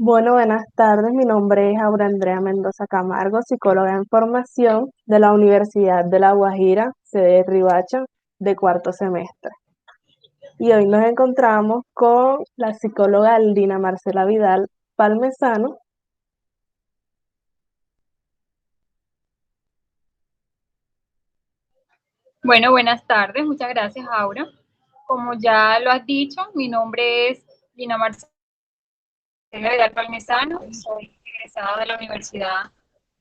Bueno, buenas tardes. Mi nombre es Aura Andrea Mendoza Camargo, psicóloga en formación de la Universidad de La Guajira, sede de Riohacha, de cuarto semestre. Y hoy nos encontramos con la psicóloga Aldina Marcela Vidal Palmesano. Bueno, buenas tardes, muchas gracias, Aura. Como ya lo has dicho, mi nombre es Lina Marcela Vidal Palmesano, soy egresada de la Universidad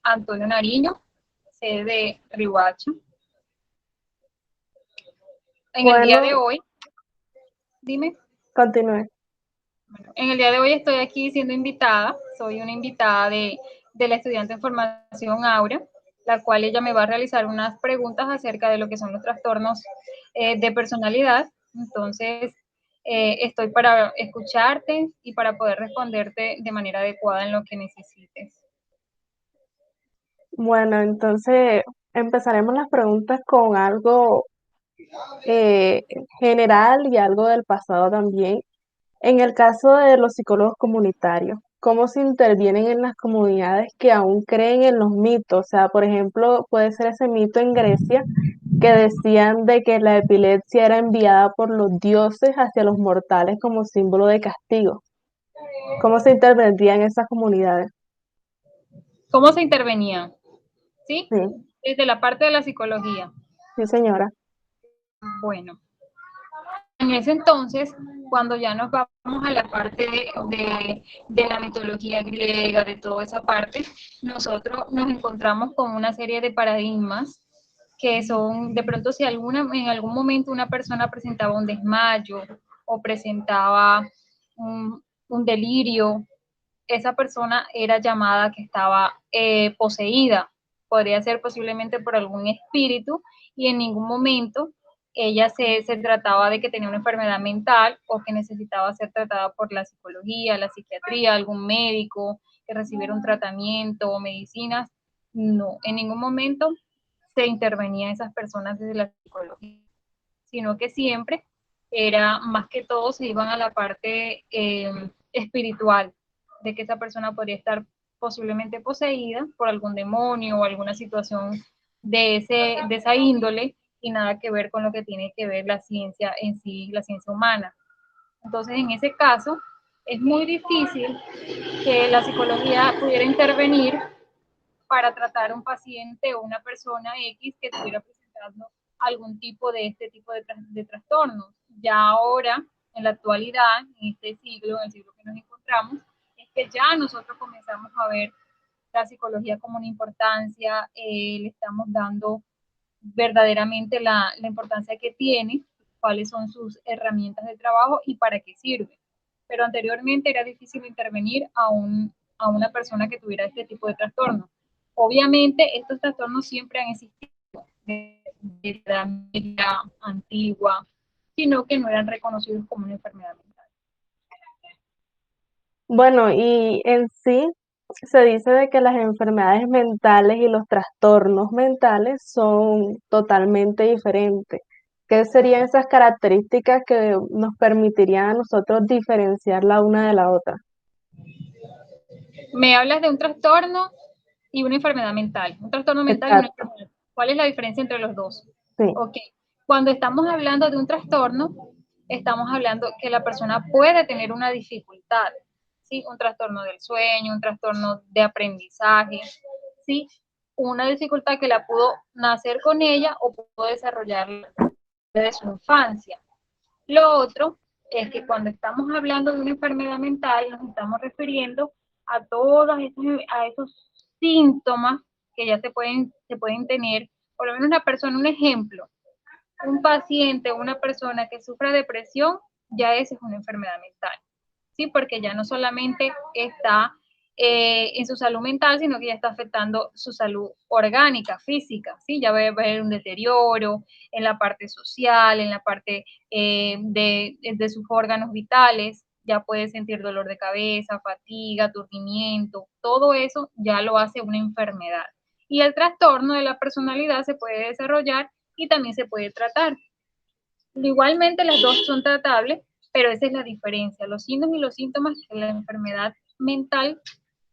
Antonio Nariño, sede de Riohacha. En el día de Bueno, hoy, dime, continúe. en el día de hoy estoy aquí siendo invitada, soy una invitada de la estudiante en formación Aura, la cual ella me va a realizar unas preguntas acerca de lo que son los trastornos de personalidad. Entonces, estoy para escucharte y para poder responderte de manera adecuada en lo que necesites. Bueno, entonces empezaremos las preguntas con algo eh, general y algo del pasado también. En el caso de los psicólogos comunitarios, ¿cómo se intervienen en las comunidades que aún creen en los mitos? O sea, por ejemplo, puede ser ese mito en Grecia que decían de que la epilepsia era enviada por los dioses hacia los mortales como símbolo de castigo. ¿Cómo se intervendría en esas comunidades? ¿Cómo se intervenía? ¿Sí? Sí, Desde la parte de la psicología. sí, señora. Bueno, en ese entonces, cuando ya nos vamos a la parte de la mitología griega, de toda esa parte, nosotros nos encontramos con una serie de paradigmas que son, de pronto, si en algún momento una persona presentaba un desmayo o presentaba un delirio, esa persona era llamada que estaba poseída, podría ser posiblemente por algún espíritu, y en ningún momento ella se trataba de que tenía una enfermedad mental o que necesitaba ser tratada por la psicología, la psiquiatría, algún médico, que recibiera un tratamiento o medicinas. No, en ningún momento se intervenía en esas personas desde la psicología, sino que siempre era más que todo se iban a la parte espiritual, de que esa persona podría estar posiblemente poseída por algún demonio o alguna situación de esa índole, y nada que ver con lo que tiene que ver la ciencia en sí, la ciencia humana. Entonces, en ese caso, es muy difícil que la psicología pudiera intervenir para tratar a un paciente o una persona X que estuviera presentando algún tipo de este tipo de trastornos. Ya ahora, en la actualidad, en este siglo, en el siglo que nos encontramos, es que ya nosotros comenzamos a ver la psicología como una importancia, le estamos dando verdaderamente la importancia que tiene, cuáles son sus herramientas de trabajo y para qué sirve. Pero anteriormente era difícil intervenir a una persona que tuviera este tipo de trastorno. Obviamente, estos trastornos siempre han existido de la media antigua, sino que no eran reconocidos como una enfermedad mental. Bueno, y en sí se dice de que las enfermedades mentales y los trastornos mentales son totalmente diferentes. ¿Qué serían esas características que nos permitirían a nosotros diferenciar la una de la otra? Me hablas de un trastorno y una enfermedad mental. Un trastorno mental y una Exacto, enfermedad. ¿Cuál es la diferencia entre los dos? sí. Ok. Cuando estamos hablando de un trastorno, estamos hablando que la persona puede tener una dificultad, ¿sí? Un trastorno del sueño, un trastorno de aprendizaje, ¿sí? Una dificultad que la pudo nacer con ella o pudo desarrollar desde su infancia. Lo otro es que cuando estamos hablando de una enfermedad mental, nos estamos refiriendo a a esos síntomas que ya se pueden tener, por lo menos una persona, un ejemplo, un paciente, una persona que sufra depresión, ya esa es una enfermedad mental, ¿sí? Porque ya no solamente está en su salud mental, sino que ya está afectando su salud orgánica, física, ¿sí? Ya va a haber un deterioro en la parte social, en la parte de sus órganos vitales, ya puede sentir dolor de cabeza, fatiga, aturdimiento, todo eso ya lo hace una enfermedad. Y el trastorno de la personalidad se puede desarrollar y también se puede tratar. Igualmente las dos son tratables, pero esa es la diferencia, los signos y los síntomas que la enfermedad mental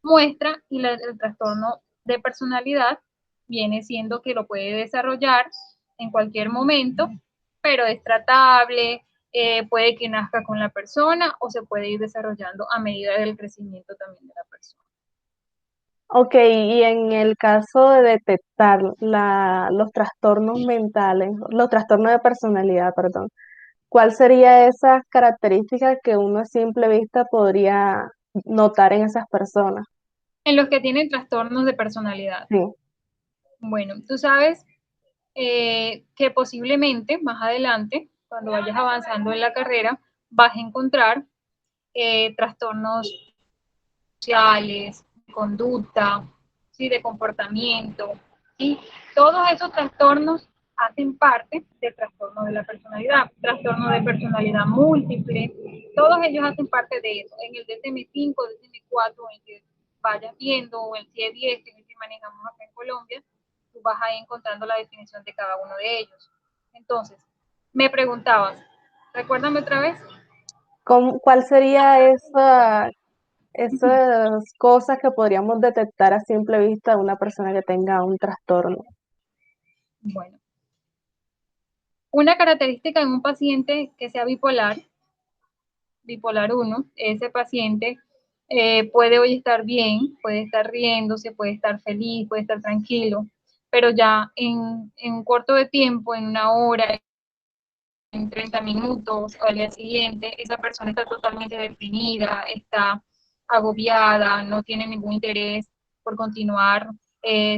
muestra y el trastorno de personalidad viene siendo que lo puede desarrollar en cualquier momento, pero es tratable, puede que nazca con la persona o se puede ir desarrollando a medida del crecimiento también de la persona. Ok, y en el caso de detectar los trastornos mentales, los trastornos de personalidad, perdón, ¿cuál sería esa característica que uno a simple vista podría notar en esas personas? En los que tienen trastornos de personalidad. Sí. Bueno, tú sabes que posiblemente más adelante, cuando vayas avanzando en la carrera, vas a encontrar trastornos sociales, de conducta, ¿sí? De comportamiento. ¿Sí? Todos esos trastornos hacen parte del trastorno de la personalidad, trastorno de personalidad múltiple, todos ellos hacen parte de eso. En el DSM-5, DSM-4, en el que vayas viendo, o el CIE-10, que es el que manejamos acá en Colombia, tú vas ahí encontrando la definición de cada uno de ellos. Entonces, me preguntabas, recuérdame otra vez. ¿Cuál sería esas cosas que podríamos detectar a simple vista de una persona que tenga un trastorno? Bueno, una característica en un paciente que sea bipolar 1, ese paciente puede hoy estar bien, puede estar riéndose, puede estar feliz, puede estar tranquilo, pero ya en un corto de tiempo, en una hora, en 30 minutos o al día siguiente, esa persona está totalmente deprimida, está agobiada, no tiene ningún interés por continuar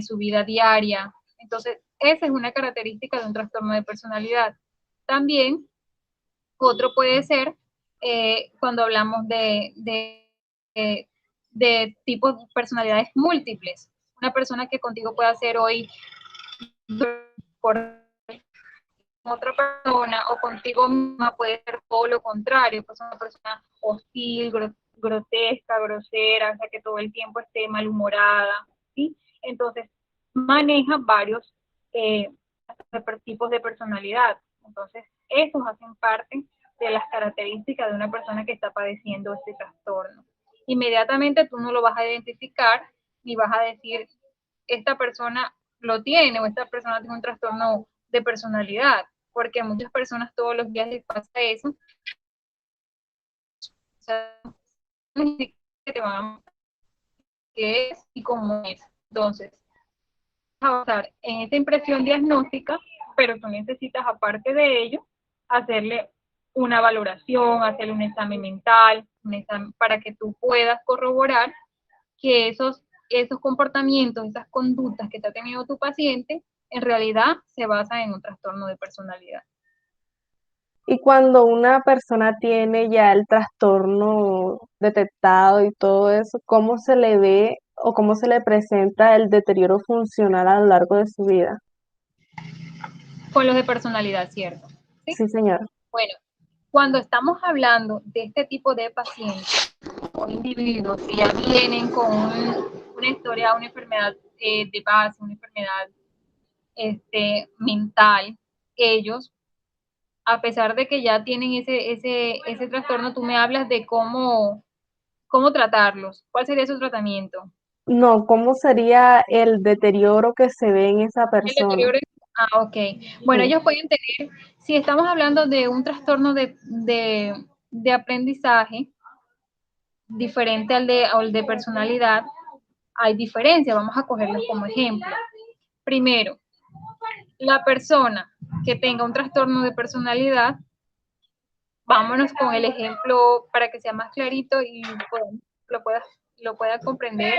su vida diaria. Entonces, esa es una característica de un trastorno de personalidad. También otro puede ser cuando hablamos de tipos de personalidades múltiples. Una persona que contigo puede hacer hoy por otra persona o contigo misma puede ser todo lo contrario, pues una persona hostil, grotesca, grosera, o sea, que todo el tiempo esté malhumorada, ¿sí? Entonces, maneja varios eh, tipos de personalidad. Entonces, esos hacen parte de las características de una persona que está padeciendo este trastorno. Inmediatamente tú no lo vas a identificar ni vas a decir, esta persona lo tiene o esta persona tiene un trastorno de personalidad, porque a muchas personas todos los días les pasa eso. O sea, que te van a qué es y cómo es. Entonces, avanzar en esta impresión diagnóstica, pero tú necesitas, aparte de ello, hacerle una valoración, hacerle un examen mental, un examen para que tú puedas corroborar que esos comportamientos, esas conductas que está teniendo tu paciente, en realidad se basan en un trastorno de personalidad. Y cuando una persona tiene ya el trastorno detectado y todo eso, ¿cómo se le ve o cómo se le presenta el deterioro funcional a lo largo de su vida? Con los de personalidad, ¿cierto? ¿Sí? Sí, señor. Bueno, cuando estamos hablando de este tipo de pacientes o individuos que ya vienen con una historia, una enfermedad de base, una enfermedad mental, ellos, a pesar de que ya tienen ese trastorno, tú me hablas de cómo tratarlos, cuál sería su tratamiento. No, ¿cómo sería el deterioro que se ve en esa El persona? deterioro. Ah, ok. Bueno, Sí. ellos pueden tener, si estamos hablando de un trastorno de aprendizaje diferente al de personalidad, hay diferencias, vamos a cogerlos como ejemplo. Primero, la persona que tenga un trastorno de personalidad, vámonos con el ejemplo para que sea más clarito y lo puedas lo pueda comprender,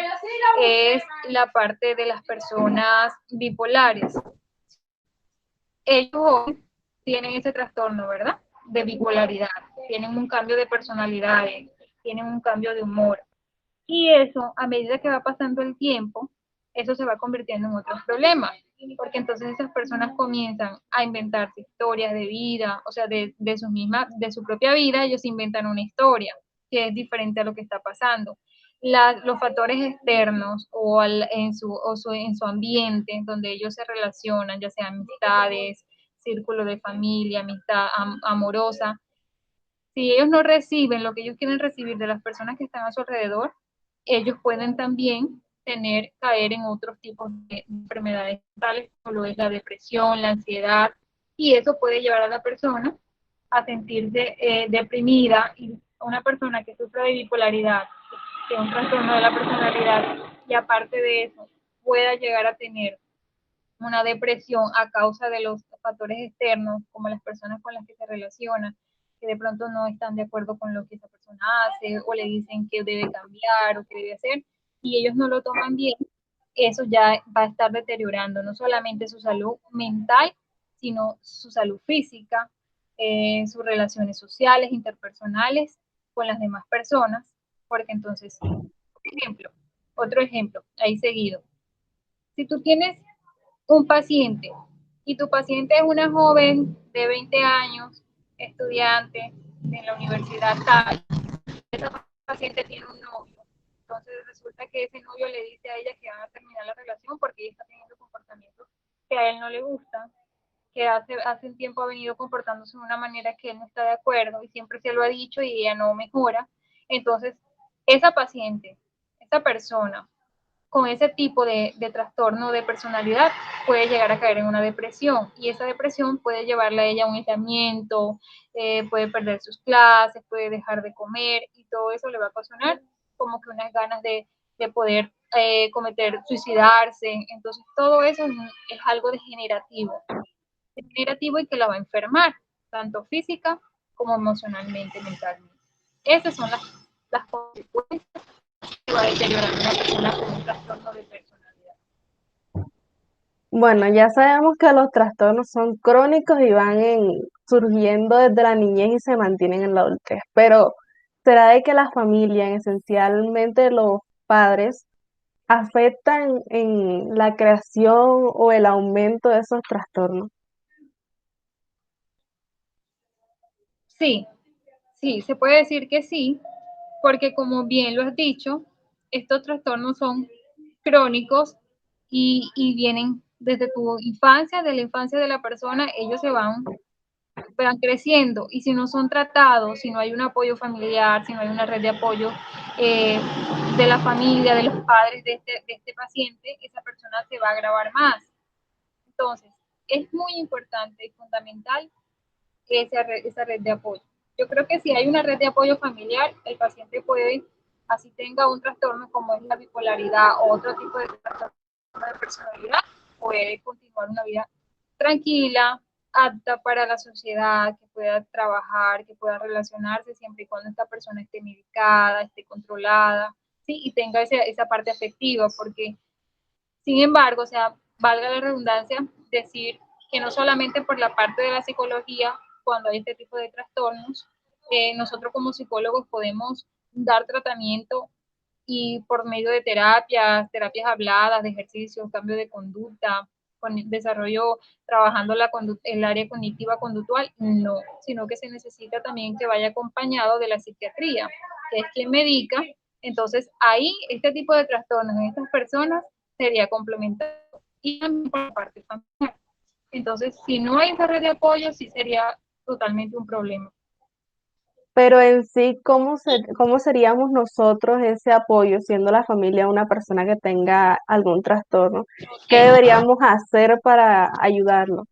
es la parte de las personas bipolares. Ellos tienen ese trastorno, ¿verdad? De bipolaridad, tienen un cambio de personalidades, tienen un cambio de humor. Y eso, a medida que va pasando el tiempo, eso se va convirtiendo en otros problemas, porque entonces esas personas comienzan a inventarse historias de vida, o sea, de su propia vida, ellos inventan una historia que es diferente a lo que está pasando. Los factores externos en su ambiente donde ellos se relacionan, ya sea amistades, círculo de familia, amistad amorosa, si ellos no reciben lo que ellos quieren recibir de las personas que están a su alrededor, ellos pueden también caer en otros tipos de enfermedades mentales, como lo es la depresión, la ansiedad, y eso puede llevar a la persona a sentirse deprimida. Y una persona que sufre de bipolaridad, que es un trastorno de la personalidad, y aparte de eso, pueda llegar a tener una depresión a causa de los factores externos, como las personas con las que se relaciona, que de pronto no están de acuerdo con lo que esa persona hace, o le dicen que debe cambiar o que debe hacer, y ellos no lo toman bien, eso ya va a estar deteriorando no solamente su salud mental, sino su salud física, sus relaciones sociales, interpersonales con las demás personas, porque entonces, por ejemplo, otro ejemplo, ahí seguido, si tú tienes un paciente y tu paciente es una joven de 20 años, estudiante en la universidad tal, esa paciente tiene un novio, entonces resulta que ese novio le dice a ella que van a terminar la relación porque ella está teniendo comportamientos que a él no le gustan, que hace un tiempo ha venido comportándose de una manera que él no está de acuerdo y siempre se lo ha dicho y ella no mejora. Entonces, esa paciente, esa persona con ese tipo de trastorno de personalidad puede llegar a caer en una depresión, y esa depresión puede llevarla a ella a un aislamiento, puede perder sus clases, puede dejar de comer, y todo eso le va a ocasionar como que unas ganas de poder suicidarse. Entonces todo eso es algo degenerativo y que la va a enfermar, tanto física como emocionalmente, mentalmente. Esas son las consecuencias que va a deteriorar una persona con un trastorno de personalidad. Bueno, ya sabemos que los trastornos son crónicos y surgiendo desde la niñez y se mantienen en la adultez, pero ¿será de que la familia, esencialmente los padres, afectan en la creación o el aumento de esos trastornos? Sí, sí, se puede decir que sí, porque como bien lo has dicho, estos trastornos son crónicos y vienen desde tu infancia, de la infancia de la persona, ellos van creciendo, y si no son tratados, si no hay un apoyo familiar, si no hay una red de apoyo eh, de la familia, de los padres de este paciente, esa persona se va a agravar más. Entonces, es muy importante y fundamental esa red de apoyo. Yo creo que si hay una red de apoyo familiar, el paciente puede, así tenga un trastorno como es la bipolaridad o otro tipo de trastorno de personalidad, puede continuar una vida tranquila, apta para la sociedad, que pueda trabajar, que pueda relacionarse siempre y cuando esta persona esté medicada, esté controlada, ¿sí? Y tenga esa parte afectiva, porque sin embargo, o sea, valga la redundancia, decir que no solamente por la parte de la psicología, cuando hay este tipo de trastornos, nosotros como psicólogos podemos dar tratamiento y por medio de terapias habladas, de ejercicios, cambio de conducta, con desarrollo, trabajando el área cognitiva conductual, no, sino que se necesita también que vaya acompañado de la psiquiatría, que es quien medica. Entonces, ahí este tipo de trastornos en estas personas sería complementado, y también por la parte familiar. Entonces, si no hay esa red de apoyo, sí sería totalmente un problema. Pero en sí, ¿cómo seríamos nosotros ese apoyo, siendo la familia una persona que tenga algún trastorno? ¿Qué Okay. deberíamos hacer para ayudarlo?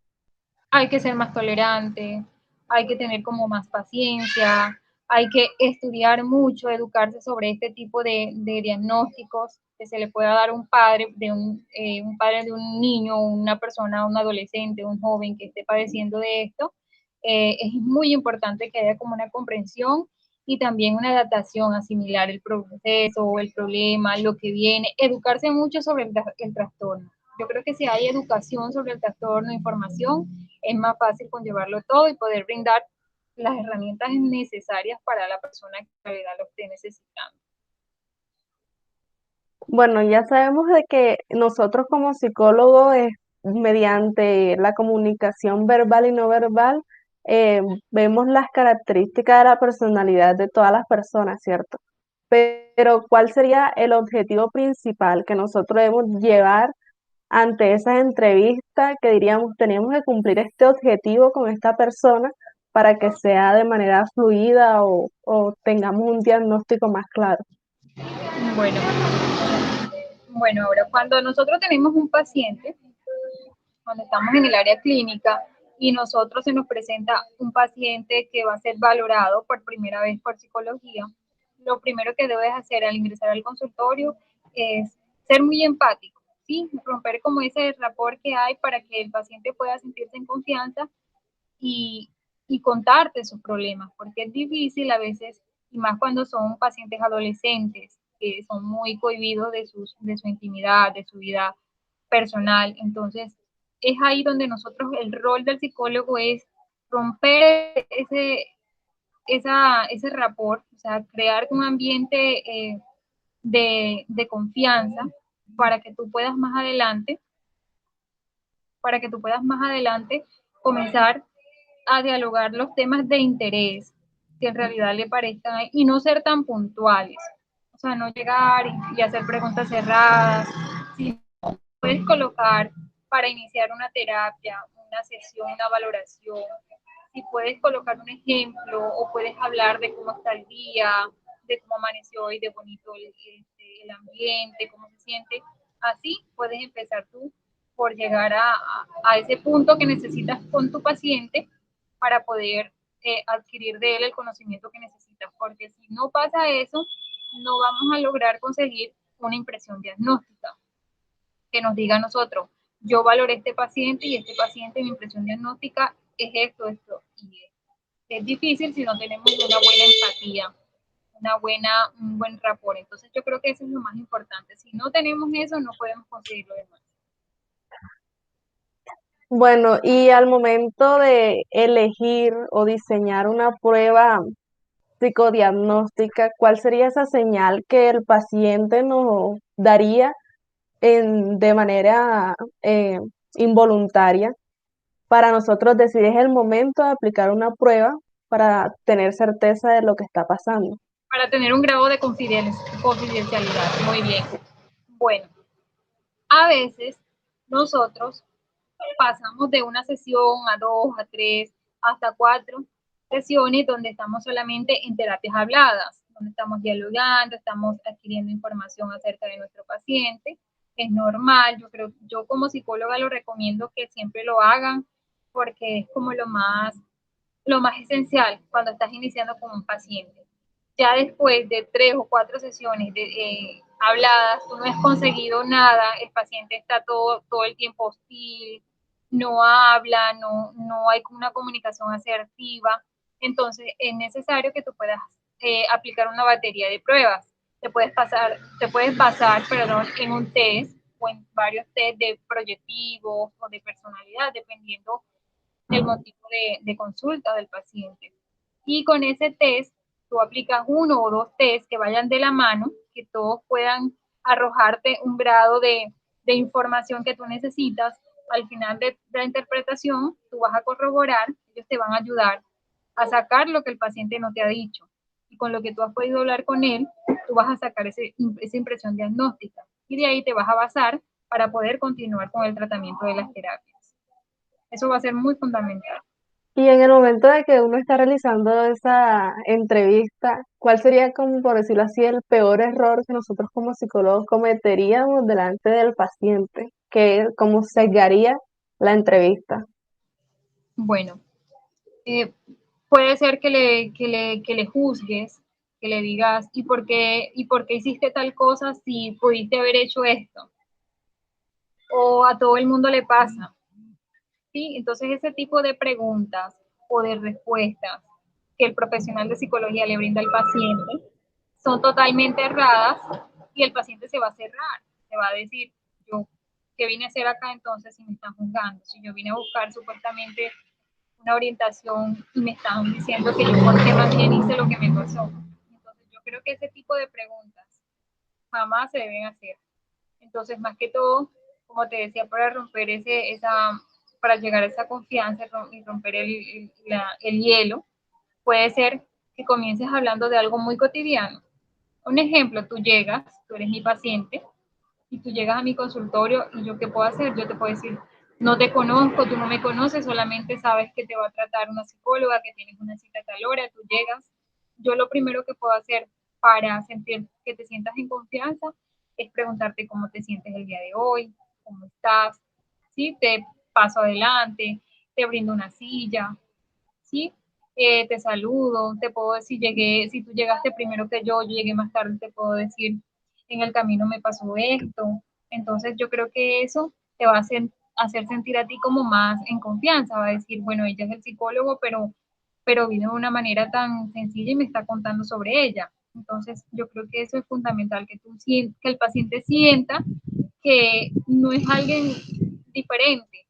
Hay que ser más tolerante, hay que tener como más paciencia, hay que estudiar mucho, educarse sobre este tipo de diagnósticos que se le pueda dar a un padre un padre de un niño, una persona, un adolescente, un joven que esté padeciendo de esto. Es muy importante que haya como una comprensión y también una adaptación, asimilar el proceso, el problema, lo que viene, educarse mucho sobre el trastorno. Yo creo que si hay educación sobre el trastorno, información, es más fácil conllevarlo todo y poder brindar las herramientas necesarias para la persona que en realidad lo esté necesitando. Bueno, ya sabemos de que nosotros como psicólogos, mediante la comunicación verbal y no verbal, eh, vemos las características de la personalidad de todas las personas, ¿cierto? Pero ¿cuál sería el objetivo principal que nosotros debemos llevar ante esas entrevistas que diríamos, tenemos que cumplir este objetivo con esta persona para que sea de manera fluida o tengamos un diagnóstico más claro? Bueno, bueno, ahora cuando nosotros tenemos un paciente, cuando estamos en el área clínica y nosotros se nos presenta un paciente que va a ser valorado por primera vez por psicología, lo primero que debes hacer al ingresar al consultorio es ser muy empático, ¿sí? Romper como ese rapport que hay para que el paciente pueda sentirse en confianza y, y contarte sus problemas, porque es difícil a veces, y más cuando son pacientes adolescentes, que son muy cohibidos de su intimidad, de su vida personal. Entonces, es ahí donde nosotros, el rol del psicólogo es romper ese rapport, o sea, crear un ambiente de confianza para que tú puedas más adelante, para que tú puedas más adelante comenzar a dialogar los temas de interés que en realidad le parezcan y no ser tan puntuales. O sea, no llegar y hacer preguntas cerradas, sino puedes colocar para iniciar una terapia, una sesión, una valoración, si puedes colocar un ejemplo o puedes hablar de cómo está el día, de cómo amaneció hoy, de bonito el ambiente, cómo se siente. Así puedes empezar tú por llegar a ese punto que necesitas con tu paciente para poder adquirir de él el conocimiento que necesitas, porque si no pasa eso, no vamos a lograr conseguir una impresión diagnóstica que nos diga a nosotros, yo valoré este paciente y este paciente, mi impresión diagnóstica es esto, esto y esto. Es difícil si no tenemos una buena empatía, un buen rapport. Entonces yo creo que eso es lo más importante. Si no tenemos eso, no podemos conseguir lo demás. Bueno, y al momento de elegir o diseñar una prueba psicodiagnóstica, ¿cuál sería esa señal que el paciente nos daría de manera involuntaria para nosotros decidir es el momento de aplicar una prueba para tener certeza de lo que está pasando? Para tener un grado de confidencialidad. Muy bien. Bueno, a veces nosotros pasamos de una sesión a dos, a tres, hasta cuatro sesiones donde estamos solamente en terapias habladas, donde estamos dialogando, estamos adquiriendo información acerca de nuestro paciente. Es normal, yo como psicóloga lo recomiendo que siempre lo hagan porque es como lo más esencial cuando estás iniciando con un paciente. Ya después de tres o cuatro sesiones habladas, tú no has conseguido nada, el paciente está todo el tiempo hostil, no habla, no hay una comunicación asertiva, entonces es necesario que tú puedas aplicar una batería de pruebas. Te puedes basar, perdón, en un test o en varios test de proyectivos o de personalidad, dependiendo del motivo de consulta del paciente. Y con ese test, tú aplicas uno o dos test que vayan de la mano, que todos puedan arrojarte un grado de información que tú necesitas. Al final de la interpretación, tú vas a corroborar, ellos te van a ayudar a sacar lo que el paciente no te ha dicho. Y con lo que tú has podido hablar con él, tú vas a sacar esa impresión diagnóstica. Y de ahí te vas a basar para poder continuar con el tratamiento de las terapias. Eso va a ser muy fundamental. Y en el momento de que uno está realizando esa entrevista, ¿cuál sería, como por decirlo así, el peor error que nosotros como psicólogos cometeríamos delante del paciente? Que cómo sesgaría la entrevista. Bueno, eh, puede ser que le juzgues, que le digas, ¿y por qué hiciste tal cosa si pudiste haber hecho esto? O a todo el mundo le pasa, ¿sí? Entonces ese tipo de preguntas o de respuestas que el profesional de psicología le brinda al paciente son totalmente erradas y el paciente se va a cerrar, se va a decir, yo, ¿qué vine a hacer acá entonces si me están juzgando? Si yo vine a buscar supuestamente una orientación y me están diciendo que yo por qué más bien hice lo que me pasó. Entonces yo creo que ese tipo de preguntas jamás se deben hacer. Entonces, más que todo, como te decía, para romper para llegar a esa confianza y romper el hielo, puede ser que comiences hablando de algo muy cotidiano. Un ejemplo, tú eres mi paciente, y tú llegas a mi consultorio y yo qué puedo hacer, yo te puedo decir, no te conozco, tú no me conoces, solamente sabes que te va a tratar una psicóloga, que tienes una cita a tal hora, tú llegas. Yo lo primero que puedo hacer para sentir que te sientas en confianza es preguntarte cómo te sientes el día de hoy, cómo estás, ¿sí? Te paso adelante, te brindo una silla, ¿sí? Te saludo, te puedo decir, llegué, si tú llegaste primero que yo llegué más tarde, te puedo decir, en el camino me pasó esto. Entonces yo creo que eso te va a hacer sentir a ti como más en confianza, va a decir, bueno, ella es el psicólogo, pero vino de una manera tan sencilla y me está contando sobre ella. Entonces yo creo que eso es fundamental, que, que el paciente sienta que no es alguien diferente.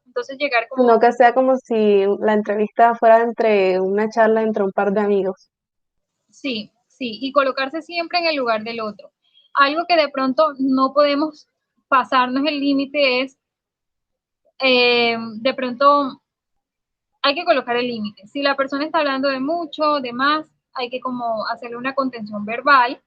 Entonces llegar Sino como, que sea como si la entrevista fuera entre una charla entre un par de amigos. sí, sí, y colocarse siempre en el lugar del otro. Algo que de pronto no podemos pasarnos el límite es, de pronto hay que colocar el límite. Si la persona está hablando de mucho, de más, hay que como hacerle una contención verbal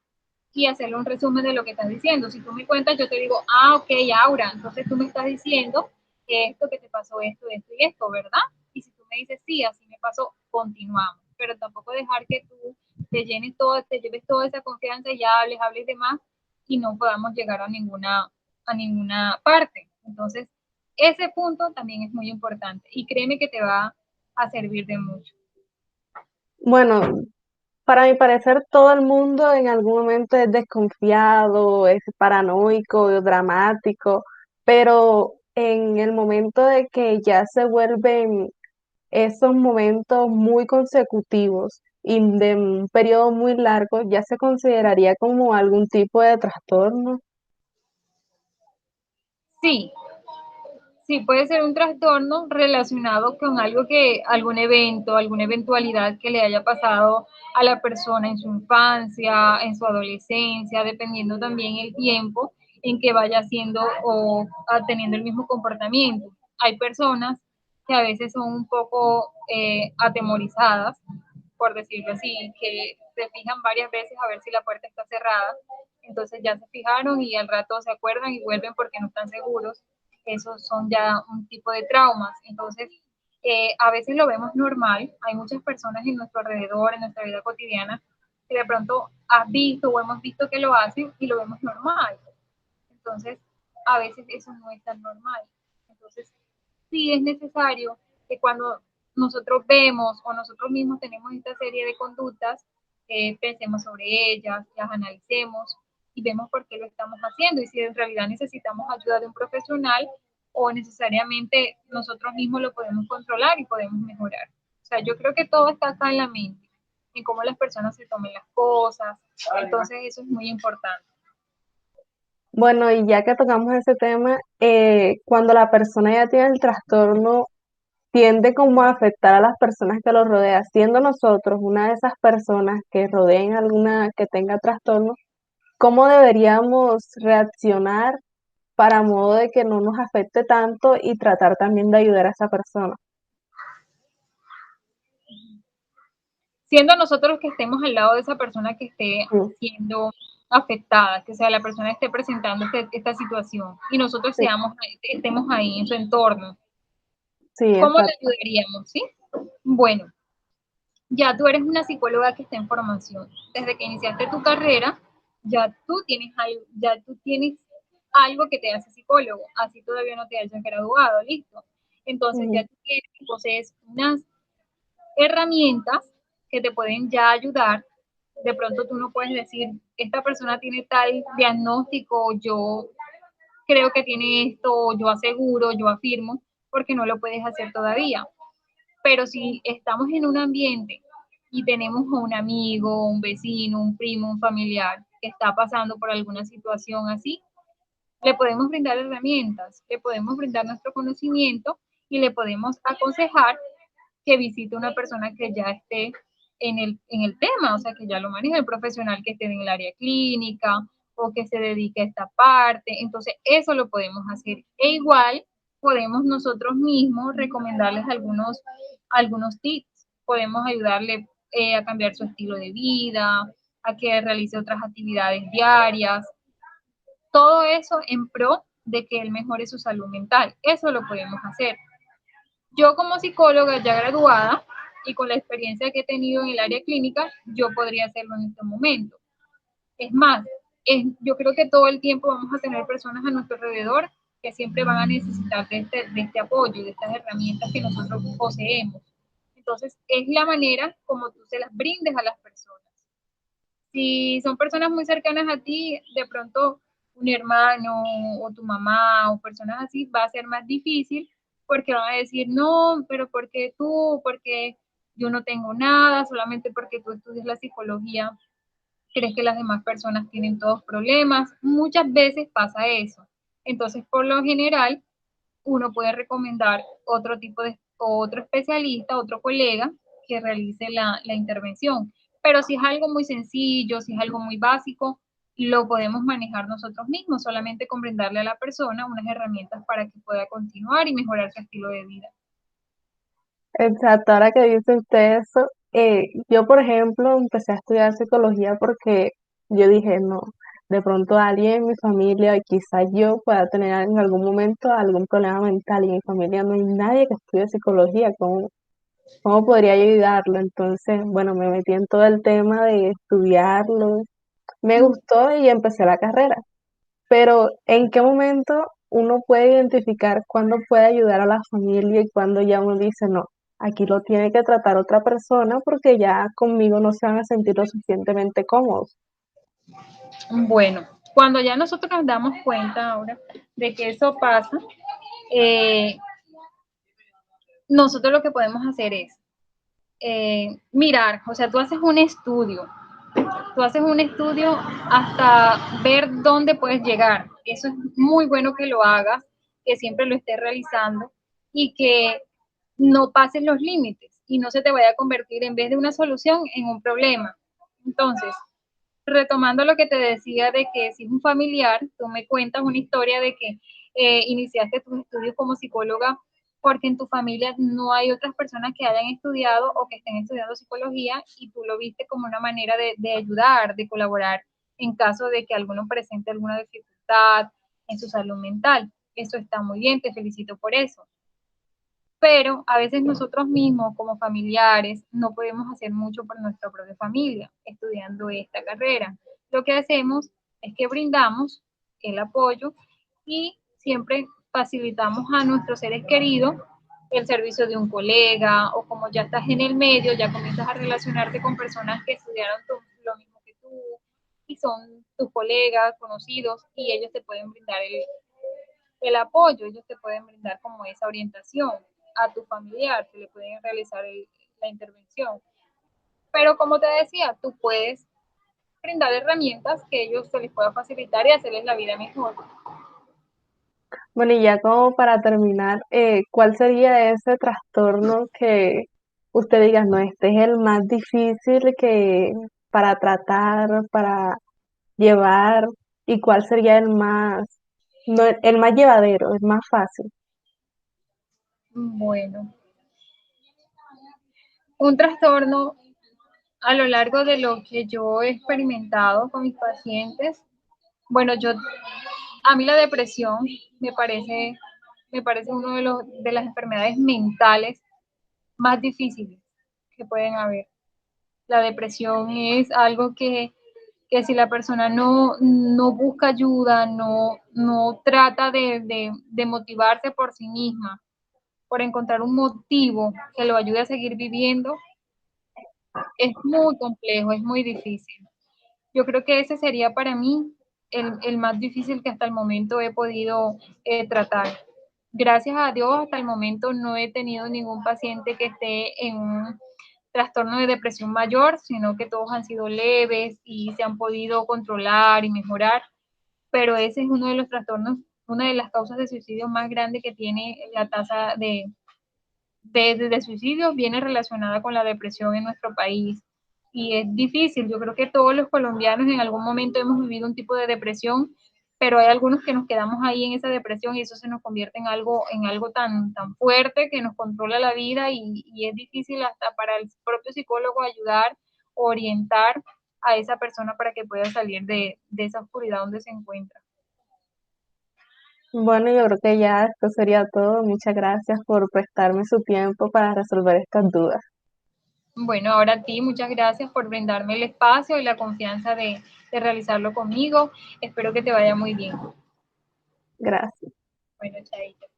y hacerle un resumen de lo que estás diciendo. Si tú me cuentas, yo te digo, ah, ok, Aura, entonces tú me estás diciendo que esto, que te pasó esto y esto, ¿verdad? Y si tú me dices, sí, así me pasó, continuamos. Pero tampoco dejar que tú te llenes todo, te lleves toda esa confianza y ya hables de más y no podamos llegar a ninguna parte. Entonces, ese punto también es muy importante y créeme que te va a servir de mucho. Bueno, para mi parecer, todo el mundo en algún momento es desconfiado, es paranoico, dramático, pero en el momento de que ya se vuelven esos momentos muy consecutivos y de un periodo muy largo, ya se consideraría como algún tipo de trastorno. Sí, sí, puede ser un trastorno relacionado con algo que, algún evento, alguna eventualidad que le haya pasado a la persona en su infancia, en su adolescencia, dependiendo también el tiempo en que vaya haciendo o teniendo el mismo comportamiento. Hay personas que a veces son un poco atemorizadas, por decirlo así, que se fijan varias veces a ver si la puerta está cerrada, entonces ya se fijaron y al rato se acuerdan y vuelven porque no están seguros. Esos son ya un tipo de traumas. Entonces, a veces lo vemos normal. Hay muchas personas en nuestro alrededor, en nuestra vida cotidiana, que de pronto has visto o hemos visto que lo hacen y lo vemos normal. Entonces, a veces eso no es tan normal. Entonces, sí es necesario que cuando nosotros vemos o nosotros mismos tenemos esta serie de conductas, pensemos sobre ellas, las analicemos y vemos por qué lo estamos haciendo y si en realidad necesitamos ayuda de un profesional o necesariamente nosotros mismos lo podemos controlar y podemos mejorar. O sea, yo creo que todo está acá en la mente, en cómo las personas se tomen las cosas. Entonces, eso es muy importante. Bueno, y ya que tocamos ese tema, cuando la persona ya tiene el trastorno, tiende como a afectar a las personas que lo rodean, siendo nosotros una de esas personas que rodeen alguna que tenga trastorno, ¿cómo deberíamos reaccionar para modo de que no nos afecte tanto y tratar también de ayudar a esa persona? Siendo nosotros que estemos al lado de esa persona que esté Mm, siendo afectada, que sea la persona que esté presentando esta situación y nosotros sí, estemos ahí en su entorno, sí, ¿cómo le exacto. ayudaríamos? ¿Sí? Bueno, ya tú eres una psicóloga que está en formación. Desde que iniciaste tu carrera, ya tú tienes algo que te hace psicólogo, así todavía no te hayas graduado, listo. Entonces ya Ujú. tú posees unas herramientas que te pueden ya ayudar. De pronto tú no puedes decir, esta persona tiene tal diagnóstico, yo creo que tiene esto, yo aseguro, yo afirmo, porque no lo puedes hacer todavía. Pero si estamos en un ambiente y tenemos a un amigo, un vecino, un primo, un familiar que está pasando por alguna situación así, le podemos brindar herramientas, le podemos brindar nuestro conocimiento y le podemos aconsejar que visite una persona que ya esté en el tema, o sea, que ya lo maneje, el profesional que esté en el área clínica o que se dedique a esta parte. Entonces, eso lo podemos hacer. E igual, podemos nosotros mismos recomendarles algunos tips. Podemos ayudarle a cambiar su estilo de vida, a que realice otras actividades diarias. Todo eso en pro de que él mejore su salud mental. Eso lo podemos hacer. Yo como psicóloga ya graduada y con la experiencia que he tenido en el área clínica, yo podría hacerlo en este momento. Es más, yo creo que todo el tiempo vamos a tener personas a nuestro alrededor que siempre van a necesitar de este apoyo, de estas herramientas que nosotros poseemos. Entonces, es la manera como tú se las brindes a las personas. Si son personas muy cercanas a ti, de pronto un hermano o tu mamá o personas así, va a ser más difícil porque van a decir, no, pero ¿por qué tú? Porque yo no tengo nada, solamente porque tú estudias la psicología, crees que las demás personas tienen todos problemas. Muchas veces pasa eso. Entonces, por lo general, uno puede recomendar otro tipo de, otro especialista, otro colega que realice la intervención. Pero si es algo muy sencillo, si es algo muy básico, lo podemos manejar nosotros mismos, solamente con brindarle a la persona unas herramientas para que pueda continuar y mejorar su estilo de vida. Exacto, ahora que dice usted eso, yo por ejemplo empecé a estudiar psicología porque yo dije, no, de pronto alguien en mi familia, quizás yo pueda tener en algún momento algún problema mental y en mi familia no hay nadie que estudie psicología, ¿cómo podría yo ayudarlo? Entonces, bueno, me metí en todo el tema de estudiarlo, me gustó y empecé la carrera. Pero ¿en qué momento uno puede identificar cuándo puede ayudar a la familia y cuándo ya uno dice, no, aquí lo tiene que tratar otra persona porque ya conmigo no se van a sentir lo suficientemente cómodos? Bueno, cuando ya nosotros nos damos cuenta ahora de que eso pasa, eh, nosotros lo que podemos hacer es mirar, o sea, tú haces un estudio hasta ver dónde puedes llegar. Eso es muy bueno que lo hagas, que siempre lo estés realizando y que no pases los límites y no se te vaya a convertir en vez de una solución en un problema. Entonces, retomando lo que te decía de que si es un familiar, tú me cuentas una historia de que iniciaste tus estudios como psicóloga porque en tu familia no hay otras personas que hayan estudiado o que estén estudiando psicología y tú lo viste como una manera de ayudar, de colaborar en caso de que alguno presente alguna dificultad en su salud mental. Eso está muy bien, te felicito por eso, pero a veces nosotros mismos como familiares no podemos hacer mucho por nuestra propia familia estudiando esta carrera. Lo que hacemos es que brindamos el apoyo y siempre facilitamos a nuestros seres queridos el servicio de un colega o como ya estás en el medio, ya comienzas a relacionarte con personas que estudiaron lo mismo que tú y son tus colegas, conocidos y ellos te pueden brindar el apoyo, ellos te pueden brindar como esa orientación a tu familiar, te le pueden realizar la intervención. Pero como te decía, tú puedes brindar herramientas que ellos se les pueda facilitar y hacerles la vida mejor. Bueno, y ya como para terminar, ¿cuál sería ese trastorno que usted diga, no, este es el más difícil que para tratar, para llevar, y cuál sería el más, no, el más llevadero, el más fácil? Bueno, un trastorno a lo largo de lo que yo he experimentado con mis pacientes, bueno, a mí la depresión me parece uno de las enfermedades mentales más difíciles que pueden haber. La depresión es algo que si la persona no busca ayuda, no trata de motivarse por sí misma, por encontrar un motivo que lo ayude a seguir viviendo, es muy complejo, es muy difícil. Yo creo que ese sería para mí el más difícil que hasta el momento he podido tratar. Gracias a Dios, hasta el momento no he tenido ningún paciente que esté en un trastorno de depresión mayor, sino que todos han sido leves y se han podido controlar y mejorar, pero ese es uno de los trastornos, una de las causas de suicidio más grande que tiene la tasa de suicidio viene relacionada con la depresión en nuestro país. Y es difícil, yo creo que todos los colombianos en algún momento hemos vivido un tipo de depresión, pero hay algunos que nos quedamos ahí en esa depresión y eso se nos convierte en algo tan fuerte que nos controla la vida y es difícil hasta para el propio psicólogo ayudar, orientar a esa persona para que pueda salir de esa oscuridad donde se encuentra. Bueno, yo creo que ya esto sería todo. Muchas gracias por prestarme su tiempo para resolver estas dudas. Bueno, ahora a ti, muchas gracias por brindarme el espacio y la confianza de realizarlo conmigo. Espero que te vaya muy bien. Gracias. Bueno, chaito.